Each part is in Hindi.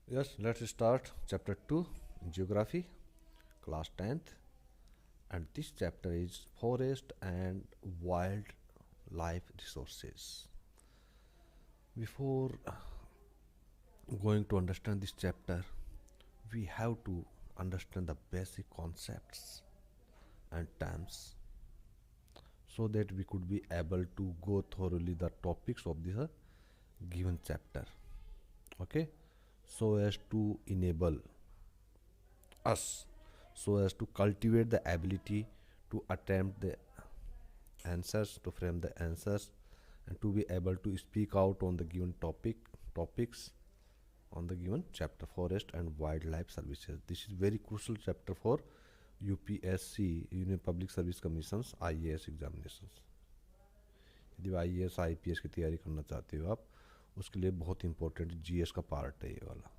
Yes, let's start chapter 2, Geography, class 10th. And this chapter is Forest and Wildlife Resources. Before going to understand this chapter, we have to understand the basic concepts and terms so that we could be able to go thoroughly the topics of this given chapter. Okay, so as to enable us, so as to cultivate the ability to attempt the answers, to frame the answers, and to be able to speak out on the given topics on the given chapter, forest and wildlife services. This is very crucial chapter for UPSC, Union Public Service Commission's IAS examinations. यदि IAS IPS की तैयारी करना चाहते हो आप, उसके लिए बहुत इंपॉर्टेंट जीएस का पार्ट है, ये वाला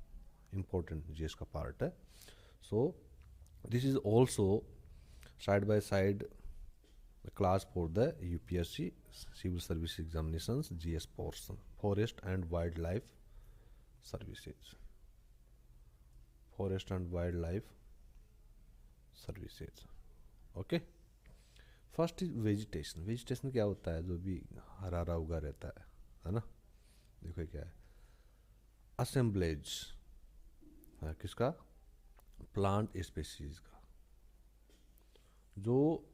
इंपॉर्टेंट जीएस का पार्ट है. So this is also side by side class for the UPSC Civil Service Examinations GS portion, Forest and Wildlife Services. Forest and Wildlife Services. Okay. First is vegetation. Vegetation क्या होता है? जो भी हरा हरा उगा रहता है ना. देखो क्या है, असेंबलेज किसका? प्लांट स्पेसीज का, जो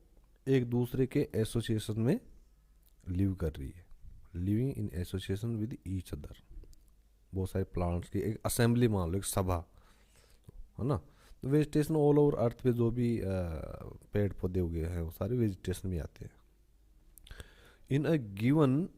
एक दूसरे के एसोसिएशन में लिव कर रही है, living in association with each other. बहुत सारे प्लांट्स की एक असेंबली मान लो, एक सभा है ना. तो वेजिटेशन ऑल ओवर अर्थ पे जो भी पेड़ पौधे उगे हैं वो सारे वेजिटेशन में आते हैं. In a given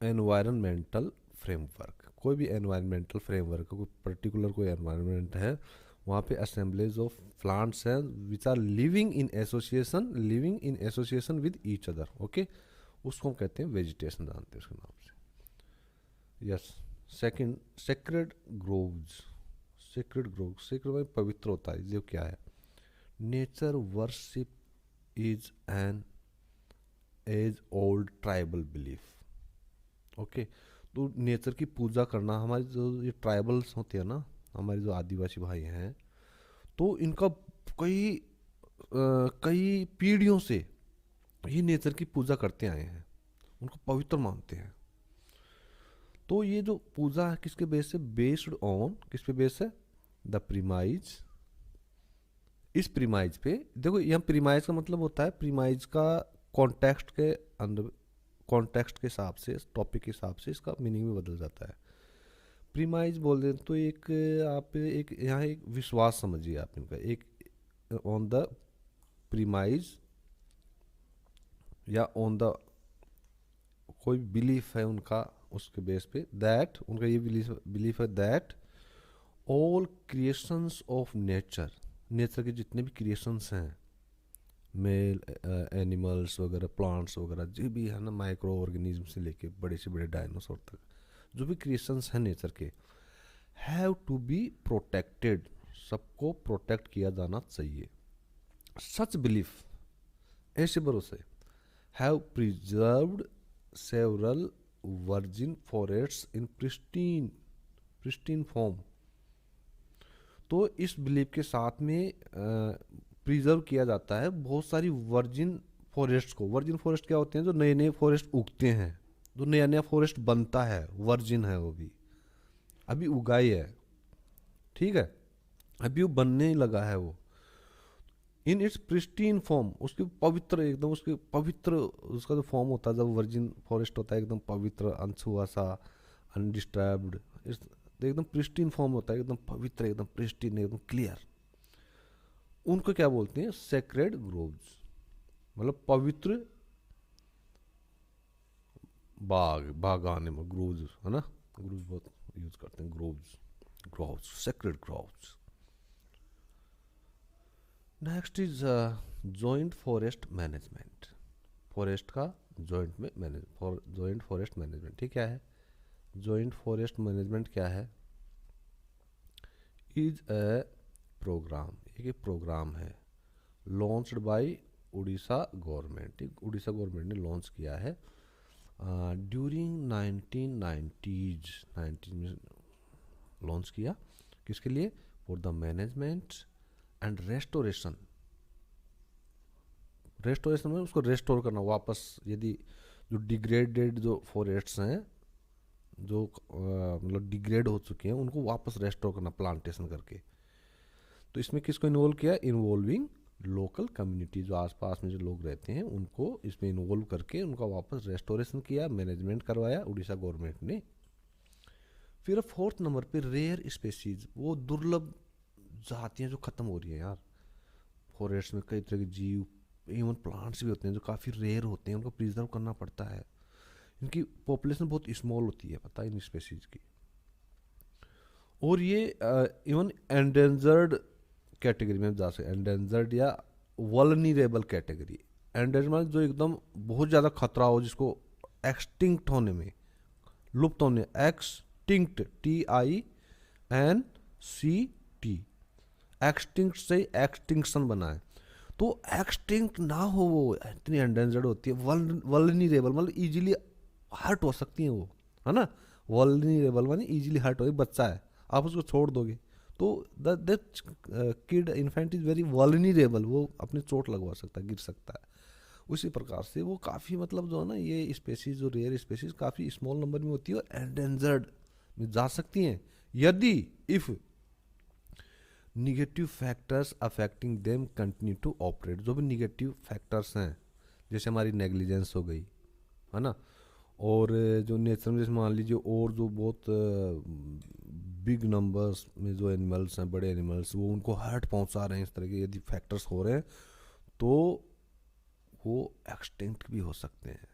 environmental framework, कोई भी एनवायरमेंटल फ्रेमवर्क, कोई पर्टिकुलर कोई एनवायरमेंट है, वहाँ पे असेंबलीज ऑफ प्लांट्स हैं which are living in association with each other. Okay, उसको हम कहते हैं वेजिटेशन, जानते हैं उसके नाम से. Yes. Second, sacred groves. Sacred grove, sacred में पवित्र होता है. ये क्या है? Nature worship is an age old tribal belief. Okay, तो नेचर की पूजा करना, हमारी जो ये ट्राइबल्स होते हैं ना, हमारे जो आदिवासी भाई हैं, तो इनका कई पीढ़ियों से ये नेचर की पूजा करते आए हैं, उनको पवित्र मानते हैं. तो ये जो पूजा है किसके बेस से? बेस्ड ऑन, किस पे बेस है? The premise. इस प्रीमाइज पे देखो, यहाँ प्रीमाइज का मतलब होता है, प्रीमाइज का कॉन्टेक्स्ट के अंदर, कॉन्टेक्स्ट के हिसाब से, टॉपिक के हिसाब से इसका मीनिंग भी बदल जाता है. प्रीमाइज बोल दें तो एक, आप एक यहाँ एक विश्वास समझिए आप इनका, एक ऑन द प्रीमाइज या ऑन द कोई बिलीफ है उनका, उसके बेस पे दैट, उनका ये बिलीफ है that all creations of nature, nature के जितने भी क्रिएशंस हैं, मेल एनिमल्स वगैरह, प्लांट्स वगैरह, जो भी है ना, माइक्रो ऑर्गेनिज्म से लेके बड़े से बड़े डायनासोर तक, जो भी क्रिएशंस हैं नेचर के, हैव टू बी प्रोटेक्टेड, सबको प्रोटेक्ट किया जाना चाहिए. सच बिलीफ, ऐसे भरोसे, have preserved several virgin forests in pristine form. तो इस बिलीफ के साथ में प्रिजर्व किया जाता है बहुत सारी वर्जिन फॉरेस्ट को. वर्जिन फॉरेस्ट क्या होते हैं? जो नए नए फॉरेस्ट उगते हैं, जो नया नया फॉरेस्ट बनता है, वर्जिन है वो भी, अभी उगाई है, ठीक है, अभी वो बनने ही लगा है वो. इन इट्स प्रिस्टीन फॉर्म, उसके पवित्र एकदम, उसके पवित्र उसका जो फॉर्म होता है जब वर्जिन फॉरेस्ट होता है, एकदम पवित्र, अनछुआ सा, अनडिस्टर्ब्ड, एकदम प्रिस्टीन फॉर्म होता है, एकदम पवित्र, एकदम प्रिस्टीन, एकदम क्लियर. उनको क्या बोलते हैं? सेक्रेड ग्रोव्स, मतलब पवित्र बागान में ग्रोव्स है ना, ग्रोव्स बहुत यूज करते हैं, groves, sacred groves. Next is joint forest management. Forest का जॉइंट फॉरेस्ट मैनेजमेंट, ठीक क्या है? जॉइंट फॉरेस्ट मैनेजमेंट क्या है? इज ए प्रोग्राम, एक प्रोग्राम है, launched by Orissa government. Orissa government ने लॉन्च किया है ड्यूरिंग 1990s, 19 में लॉन्च किया. किसके लिए? For the management and restoration. Restoration में उसको रेस्टोर करना वापस, यदि जो डिग्रेडेड जो फॉरेस्ट्स हैं, जो मतलब डिग्रेड हो चुके हैं, उनको वापस रेस्टोर करना प्लांटेशन करके। तो इसमें किसको इन्वॉल्व किया? इन्वॉल्विंग लोकल कम्युनिटी, जो आसपास में जो लोग रहते हैं उनको इसमें इन्वॉल्व करके उनका वापस रेस्टोरेशन किया, मैनेजमेंट करवाया उड़ीसा गवर्नमेंट ने। फिर फोर्थ नंबर पे रेयर स्पेसीज, वो दुर्लभ जातियाँ जो ख़त्म हो रही हैं यार। फॉरेस्ट में कई तरह के जीव, इवन प्लांट्स भी होते हैं जो काफ़ी रेयर होते हैं, उनको प्रिजर्व करना पड़ता है। इनकी पॉपुलेशन बहुत स्मॉल होती है, पता है, इन स्पेसीज की। और ये इवन एंडेंजर्ड कैटेगरी में जा सकते, एंडेंजर्ड या वल्नरेबल कैटेगरी। एंडेंजर्ड जो एकदम बहुत ज़्यादा खतरा हो, जिसको एक्सटिंक्ट होने में, लुप्त होने, एक्सटिंक्ट, TINCT, एक्सटिंक्ट से एक्सटिंक्शन बना है। तो एक्सटिंक्ट ना हो, वो इतनी एंडेंजर्ड होती है। वल्नरेबल मतलब इजीली हर्ट हो सकती हैं वो, है ना। वल्नरेबल माने इजीली हर्ट हो, बच्चा है, आप उसको छोड़ दोगे तो that kid infant is very vulnerable, वो अपनी चोट लगवा सकता है, गिर सकता है। उसी प्रकार से वो काफ़ी मतलब जो है ना, ये स्पेसीज जो रेयर स्पेसीज काफ़ी स्मॉल नंबर में होती है और एंडेंजर्ड में जा सकती हैं, यदि if negative factors affecting them continue to operate. जो भी निगेटिव फैक्टर्स हैं, जैसे हमारी नेग्लिजेंस हो गई, है ना, और जो नेचर में जैसे मान लीजिए, और जो बहुत बिग नंबर्स में जो एनिमल्स हैं, बड़े एनिमल्स, वो उनको हर्ट पहुंचा रहे हैं, इस तरह के यदि फैक्टर्स हो रहे हैं तो वो एक्सटिंक्ट भी हो सकते हैं,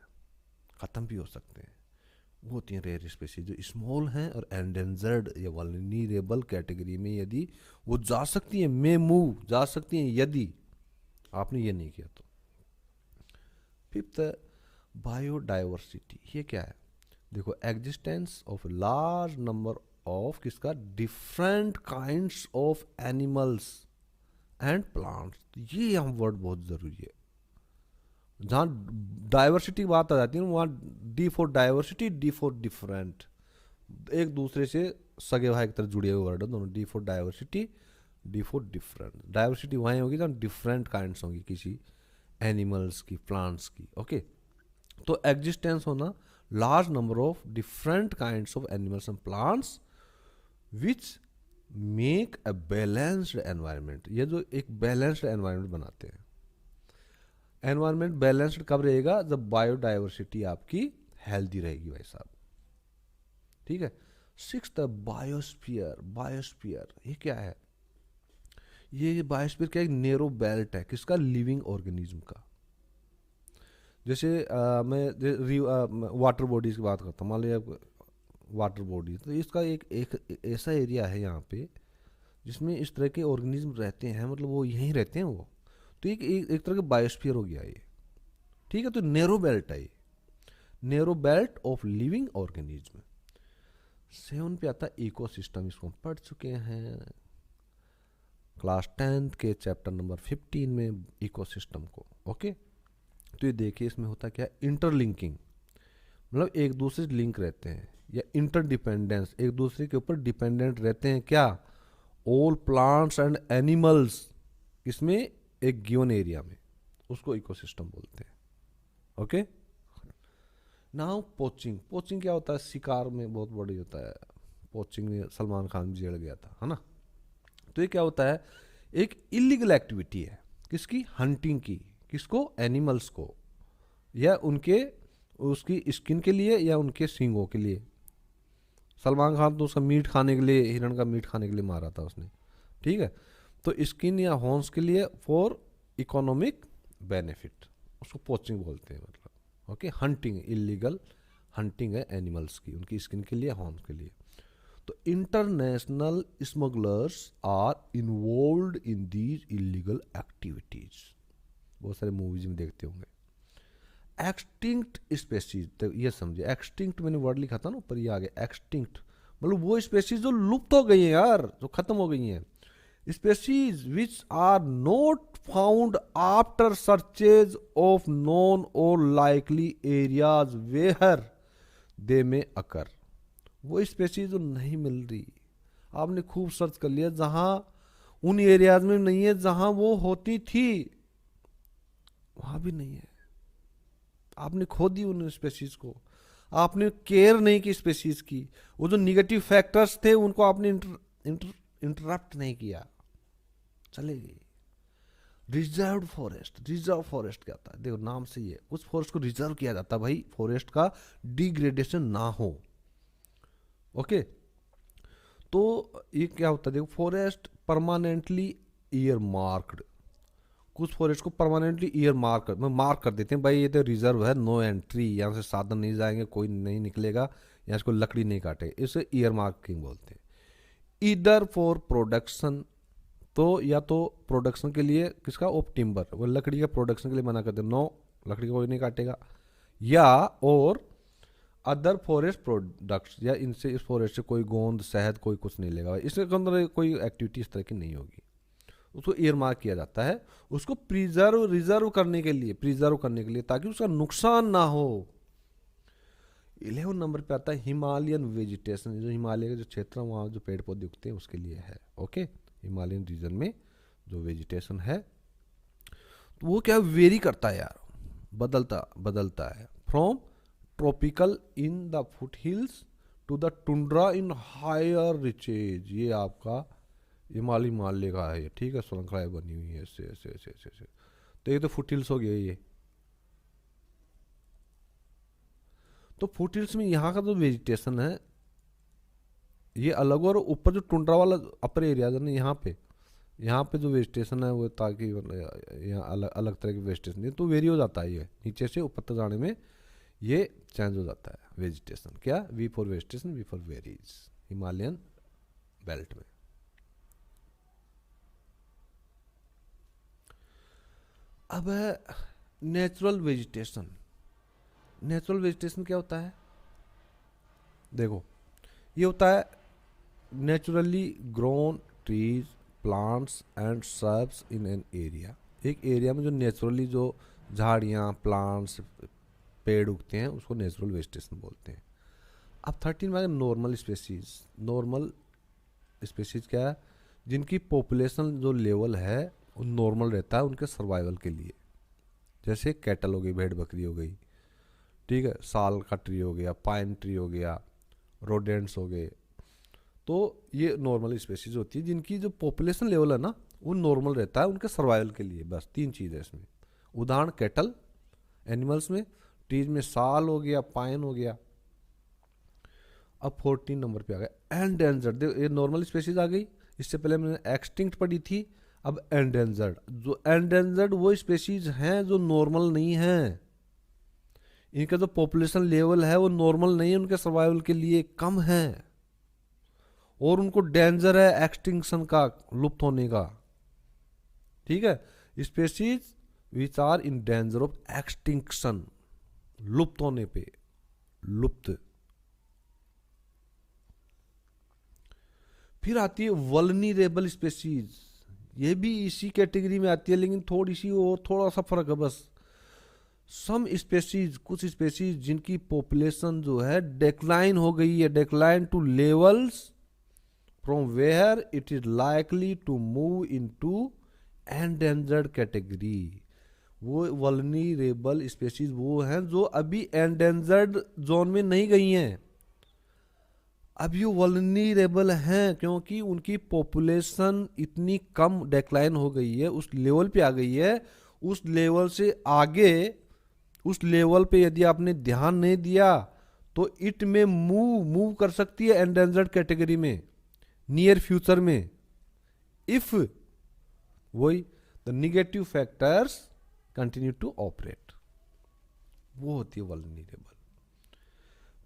ख़त्म भी हो सकते हैं। वो होती हैं रेयर स्पीशीज जो स्मॉल हैं और एंडेंजर्ड या वल्नरेबल कैटेगरी में यदि वो जा सकती हैं, मे मूव जा सकती हैं, यदि आपने ये नहीं किया तो। Fifth, biodiversity. ये क्या है? देखो, existence of large number of किसका? Different kinds of animals and plants. ये यहाँ वर्ड बहुत ज़रूरी है। जहाँ डाइवर्सिटी की बात आ जाती है ना, वहाँ D for diversity, D for different, एक दूसरे से सगे भाई की तरह जुड़े हुए वर्ड है दोनों। D for diversity, D for different. Diversity वहीं होगी जहाँ डिफरेंट काइंड्स होंगी किसी एनिमल्स की, प्लांट्स की। ओके, तो एग्जिस्टेंस होना large number of different kinds of animals and plants which make a balanced environment. ये जो एक बैलेंस्ड एनवायरनमेंट बनाते हैं। एनवायरनमेंट बैलेंस्ड कब रहेगा? जब बायोडाइवर्सिटी आपकी हेल्दी रहेगी भाई साहब। ठीक है। Sixth, biosphere. बायोस्फीयर ये क्या है? ये बायोस्फीयर क्या? एक नेरो बेल्ट है, किसका? लिविंग ऑर्गेनिज्म का। जैसे मैं वाटर बॉडीज की बात करता हूँ, मान लीजिए वाटर बॉडी, तो इसका एक ऐसा एरिया है यहाँ पे जिसमें इस तरह के ऑर्गेनिज्म रहते हैं, मतलब वो यहीं रहते हैं वो। तो एक तरह का बायोस्फीयर हो गया ये। ठीक है, तो नेरो बेल्ट है ये, narrow belt of living organism. 7 पे आता है इकोसिस्टम। इसको हम पढ़ चुके हैं क्लास 10 के चैप्टर नंबर 15 में, इकोसिस्टम को। ओके, तो ये देखिए, इसमें होता क्या? इंटरलिंकिंग, मतलब एक दूसरे से लिंक रहते हैं, या इंटरडिपेंडेंस, एक दूसरे के ऊपर डिपेंडेंट रहते हैं। क्या? ऑल प्लांट्स एंड एनिमल्स, इसमें एक गिवन एरिया में, उसको इकोसिस्टम बोलते हैं। Okay, now poaching. पोचिंग क्या होता है? शिकार में बहुत बड़ी होता है। पोचिंग में सलमान खान भी जेल गया था, है ना। तो ये क्या होता है? एक इलीगल एक्टिविटी है, किसकी? हंटिंग की। किसको? एनिमल्स को, या उनके उसकी स्किन के लिए या उनके सींगों के लिए। सलमान खान तो उसका मीट खाने के लिए, हिरण का मीट खाने के लिए मारा था उसने। ठीक है, तो स्किन या हॉर्न्स के लिए फॉर इकोनॉमिक बेनिफिट, उसको पोचिंग बोलते हैं। मतलब ओके, हंटिंग, इलीगल हंटिंग है एनिमल्स की, उनकी स्किन के लिए, हॉर्न्स के लिए। तो international smugglers are involved in these illegal activities. बहुत सारे मूवीज में देखते होंगे। एक्सटिंक्ट स्पेसीज, तो ये समझिए, एक्सटिंक्ट मैंने वर्ड लिखा था ना ऊपर, ये आ गया एक्सटिंक्ट, मतलब वो स्पेसीज जो लुप्त हो गई हैं यार, जो खत्म हो गई हैं। Species which are not found after searches of known or likely areas where they may occur. वो स्पेसीज जो नहीं मिल रही आपने खूब सर्च कर लिया, जहां उन एरियाज में नहीं है जहां वो होती थी, वहां भी नहीं है। आपने खो दी उन स्पेसीज को, आपने केयर नहीं की स्पेसीज की, वो जो निगेटिव फैक्टर्स थे उनको आपने इंटरप्ट नहीं किया, चले गई। रिजर्व फॉरेस्ट, रिजर्व फॉरेस्ट क्या होता है, देखो नाम से ही है, उस फॉरेस्ट को रिजर्व किया जाता है भाई, फॉरेस्ट का डिग्रेडेशन ना हो। ओके, तो ये क्या होता है, देखो फॉरेस्ट परमानेंटली ईयर मार्क्ड, कुछ फॉरेस्ट को परमानेंटली ईयर मार्क कर देते हैं, भाई ये तो रिजर्व है, नो एंट्री, यहाँ से साधन नहीं जाएंगे, कोई नहीं निकलेगा, यहाँ से कोई लकड़ी नहीं काटे, इसे ईयर मार्किंग बोलते हैं। इधर फॉर प्रोडक्शन, तो या तो प्रोडक्शन के लिए किसका, ऑफ टिम्बर, वो लकड़ी का प्रोडक्शन के लिए मना करते, नो लकड़ी को कोई नहीं काटेगा, या और अदर फॉरेस्ट प्रोडक्ट्स, या इनसे इस फॉरेस्ट से कोई गोंद शहद कोई कुछ नहीं लेगा, इसके अंदर कोई एक्टिविटी इस तरह की नहीं होगी, उसको ईयर मार्क किया जाता है, उसको प्रिजर्व रिजर्व करने के लिए, प्रिजर्व करने के लिए, ताकि उसका नुकसान ना हो। 11 नंबर पे आता है हिमालयन वेजिटेशन, जो हिमालय के जो क्षेत्र है वहाँ जो पेड़ पौधे उगते हैं उसके लिए है। ओके, हिमालयन रीजन में जो वेजिटेशन है तो वो क्या वेरी करता है यार, बदलता बदलता है, from tropical in the foothills to the tundra in higher reaches, ये आपका हिमालय हिमालय का है, ठीक है, श्रृंखलाएं बनी हुई है ऐसे ऐसे ऐसे ऐसे ऐसे। तो ये तो फुट हिल्स हो गया ये, तो फुट हिल्स में यहाँ का जो वेजिटेशन है ये अलग, और ऊपर जो टुंड्रा वाला अपर एरिया है ना, यहाँ पे जो वेजिटेशन है वो, ताकि यहाँ अलग अलग तरह की वेजिटेशन है, तो वेरी हो जाता है, ये नीचे से ऊपर तक जाने में ये चेंज हो जाता है वेजिटेशन। क्या, V for vegetation, V for varies, Himalayan belt में। अब है नेचुरल वेजिटेशन। नेचुरल वेजिटेशन क्या होता है, देखो ये होता है naturally grown trees, plants and shrubs in an area, एक एरिया में जो नेचुरली जो झाड़ियाँ प्लांट्स पेड़ उगते हैं उसको नेचुरल वेजिटेशन बोलते हैं। अब 13 में नॉर्मल स्पेसीज। नॉर्मल स्पेसीज क्या है, जिनकी पॉपुलेशन जो लेवल है वो नॉर्मल रहता है उनके सर्वाइवल के लिए, जैसे कैटल हो गई, भेड़ बकरी हो गई, ठीक है, साल का ट्री हो गया, पाइन ट्री हो गया, रोडेंट्स हो गए, तो ये नॉर्मल स्पेसीज होती है जिनकी जो पॉपुलेशन लेवल है ना वो नॉर्मल रहता है उनके सर्वाइवल के लिए। बस 3 चीज़ है इसमें, उदाहरण कैटल एनिमल्स में, ट्रीज में साल हो गया, पाइन हो गया। अब 14 नंबर पे आ गया एंडेंजर्ड, ये नॉर्मल स्पेसीज आ गई, इससे पहले मैंने एक्सटिंक्ट पढ़ी थी, अब एंडेंजर्ड। जो एंडेंजर्ड वो स्पेसीज हैं जो नॉर्मल नहीं हैं, इनका जो पॉपुलेशन लेवल है वो नॉर्मल नहीं है, उनके सर्वाइवल के लिए कम है, और उनको डेंजर है एक्सटिंक्शन का, लुप्त होने का, ठीक है। Species which are in danger of extinction, लुप्त होने पे, लुप्त। फिर आती है वल्नरेबल स्पेसीज, ये भी इसी कैटेगरी में आती है, लेकिन थोड़ी सी और थोड़ा सा फर्क है बस। सम स्पेसीज, कुछ स्पेसीज जिनकी पॉपुलेशन जो है डेक्लाइन हो गई है, decline to levels from where it is likely to move into endangered category. वो वल्नरेबल स्पेसीज वो हैं जो अभी एंडेंजर्ड जोन में नहीं गई हैं, अब ये वल्नरेबल हैं क्योंकि उनकी पॉपुलेशन इतनी कम डेक्लाइन हो गई है, उस लेवल पे आ गई है, उस लेवल से आगे, उस लेवल पे यदि आपने ध्यान नहीं दिया तो इट में मूव कर सकती है एंडेंजर्ड कैटेगरी में नियर फ्यूचर में, इफ वही the negative factors continue to operate, वो होती है वल्नरेबल।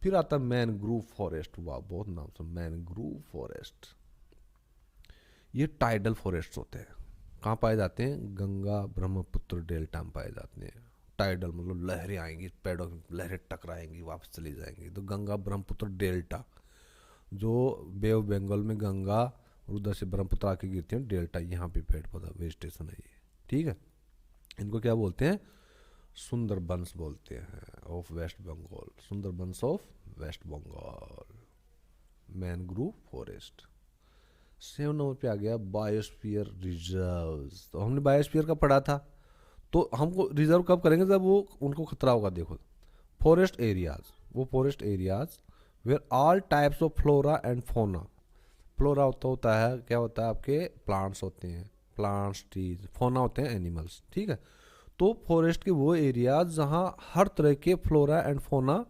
फिर आता मैनग्रूव फॉरेस्ट, वाह बहुत नाम सुन, मैनग्रूव फॉरेस्ट। ये टाइडल फॉरेस्ट होते हैं, कहाँ पाए जाते हैं, गंगा ब्रह्मपुत्र डेल्टा में पाए जाते हैं। टाइडल मतलब लहरें आएंगी, पेड़ों की लहरें टकराएंगी वापस चली जाएंगी, तो गंगा ब्रह्मपुत्र डेल्टा, जो बे ऑफ बंगाल में गंगा और उधर से ब्रह्मपुत्र आके गिरती है, डेल्टा, यहाँ पे पेड़ पौधा वेजिटेशन है ये, ठीक है। इनको क्या बोलते हैं, सुंदरबंस बोलते हैं of West Bengal, Sundarbans of West Bengal, mangrove forest. 7 number पे आ गया बायोस्फीयर रिजर्व्स। तो हमने बायोस्फीयर का पढ़ा था, तो हमको रिजर्व कब करेंगे जब वो उनको खतरा होगा। देखो फॉरेस्ट एरियाज, वो forest areas where all types of flora and fauna. Flora होता है क्या होता है, आपके प्लांट्स होते हैं, प्लांट्स ट्रीज, फोना होते हैं एनिमल्स, ठीक है। तो फॉरेस्ट के वो एरियाज जहाँ हर तरह के flora and fauna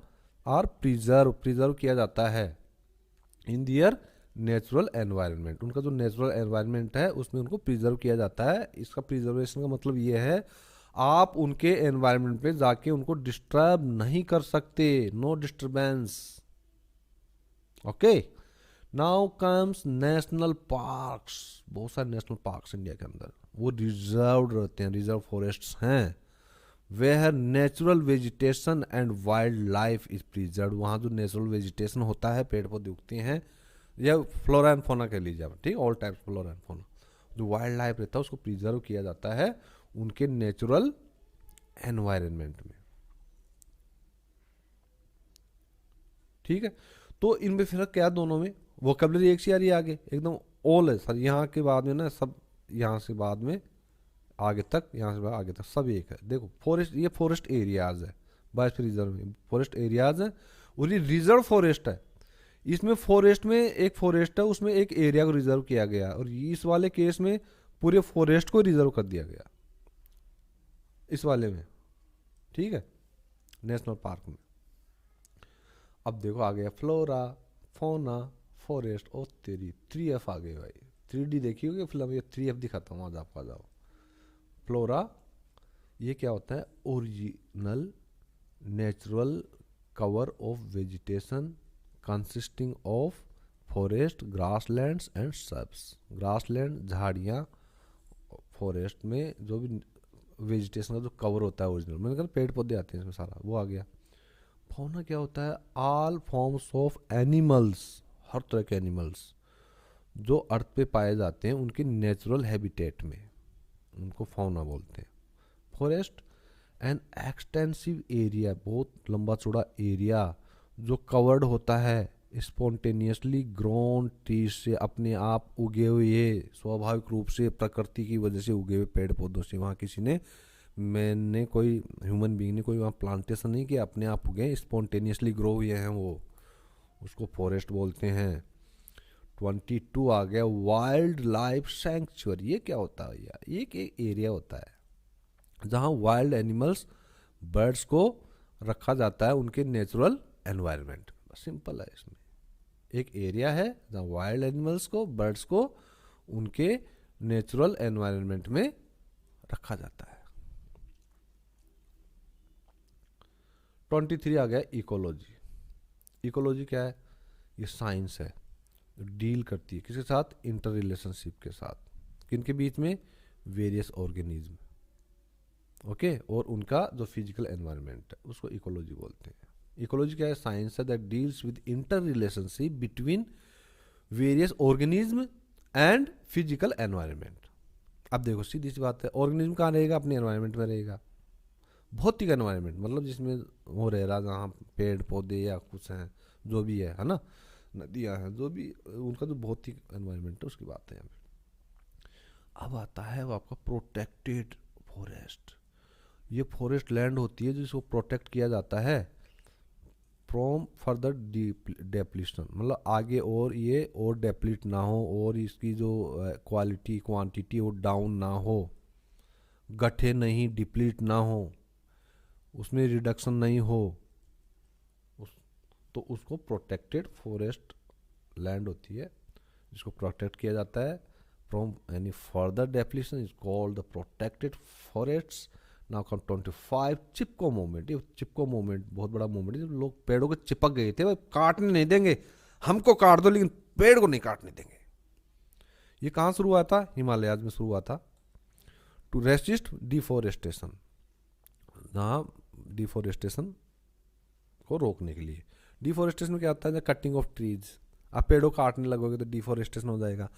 are preserve किया जाता है इन दियर नेचुरल एनवायरनमेंट। उनका जो नेचुरल एनवायरनमेंट है उसमें उनको प्रिजर्व किया जाता है। इसका प्रिजर्वेशन का मतलब ये है आप उनके एनवायरनमेंट पे जाके उनको डिस्टर्ब नहीं कर सकते, no disturbance. Okay, now comes national parks. बहुत सारे नेशनल पार्क्स इंडिया के अंदर वो रिजर्व रहते हैं, रिजर्व फॉरेस्ट्स हैं। Where natural vegetation and wildlife is preserve. वहाँ जो नेचुरल वेजिटेशन होता है, पेड़ पौधे उगते हैं, या फ्लोरा एंड फोना कह लीजिए आप, ठीक, ऑल टाइप्स फ्लोरा एंड फोना। जो वाइल्ड लाइफ रहता है उसको प्रिजर्व किया जाता है उनके नेचुरल एनवायरनमेंट में, ठीक है। तो इनमें फर्क क्या है दोनों में, वोकेबलरी एक सी आ रही है आगे एकदम, ऑल है सर, यहाँ के बाद में ना सब, यहाँ से बाद में आगे तक, यहाँ से आगे तक सब एक है। देखो फॉरेस्ट, ये फॉरेस्ट एरियाज है, बायोस्फीयर रिजर्व में फॉरेस्ट एरियाज है, और ये रिजर्व फॉरेस्ट है। इसमें फॉरेस्ट में एक फॉरेस्ट है, उसमें एक एरिया को रिजर्व किया गया, और इस वाले केस में पूरे फॉरेस्ट को रिजर्व कर दिया गया इस वाले में, ठीक है, नेशनल पार्क में। अब देखो आ गया फ्लोरा, फोना, फॉरेस्ट और तेरी 3F आ गए भाई। 3D देखी होगी फिल्म, ये 3F दिखाता हूँ आज आपको, आ जाओ। फ्लोरा ये क्या होता है, original natural cover of vegetation consisting of forest, grasslands and subs. Grassland झाड़ियाँ, फॉरेस्ट में जो भी वेजिटेशन का जो कवर होता है ओरिजिनल, मैंने कहा पेड़ पौधे आते हैं इसमें सारा, वो आ गया। फौना क्या होता है, ऑल फॉर्म्स ऑफ एनिमल्स, हर तरह के एनिमल्स जो अर्थ पे पाए जाते हैं उनके नेचुरल हैबिटेट में, उनको फौना बोलते हैं। फॉरेस्ट एन एक्सटेंसिव एरिया, बहुत लंबा चौड़ा एरिया जो कवर्ड होता है स्पॉन्टेनियसली ग्रोन ट्रीज से, अपने आप उगे हुए, स्वाभाविक रूप से प्रकृति की वजह से उगे हुए पेड़ पौधों से। वहाँ किसी ने, मैंने कोई ह्यूमन बीइंग ने कोई वहाँ प्लांटेशन नहीं किया, अपने आप उगे, स्पॉन्टेनियसली ग्रो हुए हैं वो, उसको फॉरेस्ट बोलते हैं। 22 आ गया वाइल्ड लाइफ सेंचुरी। ये क्या होता है यार, ये एक एरिया होता है जहाँ वाइल्ड एनिमल्स, बर्ड्स को रखा जाता है उनके नेचुरल एनवायरनमेंट। सिंपल है, इसमें एक एरिया है जहाँ वाइल्ड एनिमल्स को, बर्ड्स को उनके नेचुरल एनवायरनमेंट में रखा जाता है। 23 आ गया इकोलॉजी। इकोलॉजी क्या है, ये साइंस है, डील करती है किसके साथ, इंटर रिलेशनशिप के साथ, किनके बीच में, वेरियस ऑर्गेनिज्म, ओके, और उनका जो फिजिकल एनवायरनमेंट है उसको इकोलॉजी बोलते हैं। इकोलॉजी क्या है, साइंस है that deals with inter relationship between various organism and physical environment. अब देखो सीधी सी बात है, ऑर्गेनिज्म कहाँ रहेगा, अपने एनवायरनमेंट में रहेगा, भौतिक एनवायरनमेंट मतलब जिसमें वो रह रहा, जहाँ पेड़ पौधे या कुछ हैं, जो भी है ना, नदियाँ हैं, जो भी उनका जो भौतिक एनवायरनमेंट है उसकी बात है। अब आता है वो आपका प्रोटेक्टेड फॉरेस्ट। ये फॉरेस्ट लैंड होती है जिसको प्रोटेक्ट किया जाता है फ्रॉम फर्दर डेप्लीशन, मतलब आगे और ये और डेप्लीट ना हो, और इसकी जो क्वालिटी क्वांटिटी वो डाउन ना हो, गठे नहीं, डिप्लीट ना हो, उसमें रिडक्शन नहीं हो, तो उसको प्रोटेक्टेड फॉरेस्ट लैंड होती है जिसको प्रोटेक्ट किया जाता है from any further depletion, is called the protected forests. Now come 25 Chipko movement. ये चिपको मूवमेंट बहुत बड़ा मूवमेंट है, जब लोग पेड़ों को चिपक गए थे, वो काटने नहीं देंगे, हमको काट दो लेकिन पेड़ को नहीं काटने देंगे। ये कहाँ शुरू हुआ था, हिमालयाज में शुरू हुआ था, टू रेसिस्ट डिफोरेस्टेशन, जहाँ डिफोरेस्टेशन को रोकने के लिए। डिफोरेस्टेशन में क्या होता है, कटिंग ऑफ ट्रीज, आप पेड़ों काटने लगोगे तो डिफोरेस्टेशन हो जाएगा,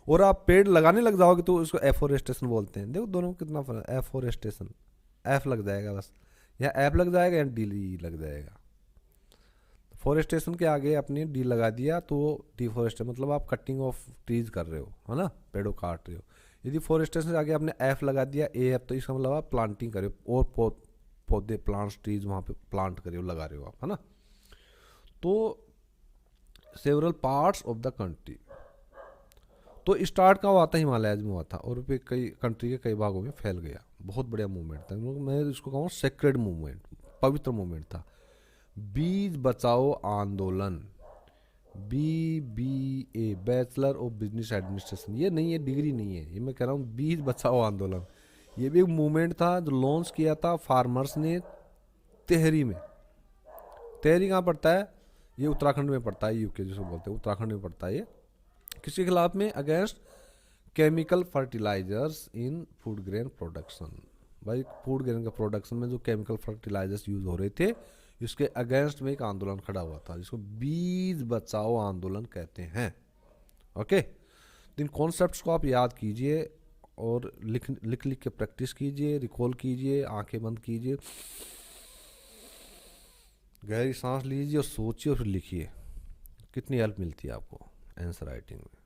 और आप पेड़ लगाने लग जाओगे तो उसको एफोरेस्टेशन बोलते हैं। देखो दोनों में कितना फर्क है, एफोरेस्टेशन, एफ लग जाएगा बस, या एफ लग जाएगा या डी लग जाएगा। फॉरेस्टेशन के आगे आपने डी लगा दिया तो डिफॉरेस्टेशन मतलब आप कटिंग ऑफ ट्रीज कर रहे हो, है ना, पेड़ों काट रहे हो। यदि फॉरेस्टेशन से आगे आपने एफ लगा दिया, ए एफ, तो इसका मतलब आप प्लांटिंग कर रहे हो और पौधे प्लांट्स ट्रीज वहाँ पे प्लांट कर रहे हो, लगा रहे हो आप, है ना। तो several parts of the country, तो स्टार्ट का हुआ था हिमालयज में हुआ था और फिर कई कंट्री के कई भागों में फैल गया। बहुत बढ़िया मूवमेंट था, मैं इसको कहूँ सेक्रेड मूवमेंट, पवित्र मूवमेंट था। बीज बचाओ आंदोलन, BBA, bachelor of business administration, ये नहीं है, डिग्री नहीं है, ये मैं कह रहा हूँ बीज बचाओ आंदोलन। ये भी एक मूवमेंट था जो लॉन्च किया था फार्मर्स ने तेहरी में। तेहरी कहाँ पड़ता है? ये उत्तराखंड में पड़ता है, यूके जिसको बोलते हैं, उत्तराखंड में पड़ता है ये। किसके खिलाफ में? Against chemical fertilisers in food grain production. भाई फूड ग्रेन का प्रोडक्शन में जो केमिकल फर्टिलाइजर्स यूज हो रहे थे, इसके अगेंस्ट में एक आंदोलन खड़ा हुआ था जिसको बीज बचाओ आंदोलन कहते हैं। ओके, तो इन कॉन्सेप्ट्स को आप याद कीजिए और लिख लिख लिख के प्रैक्टिस कीजिए, रिकॉल कीजिए, आंखें बंद कीजिए, गहरी सांस लीजिए और सोचिए और फिर लिखिए। कितनी हेल्प मिलती है आपको आंसर राइटिंग में।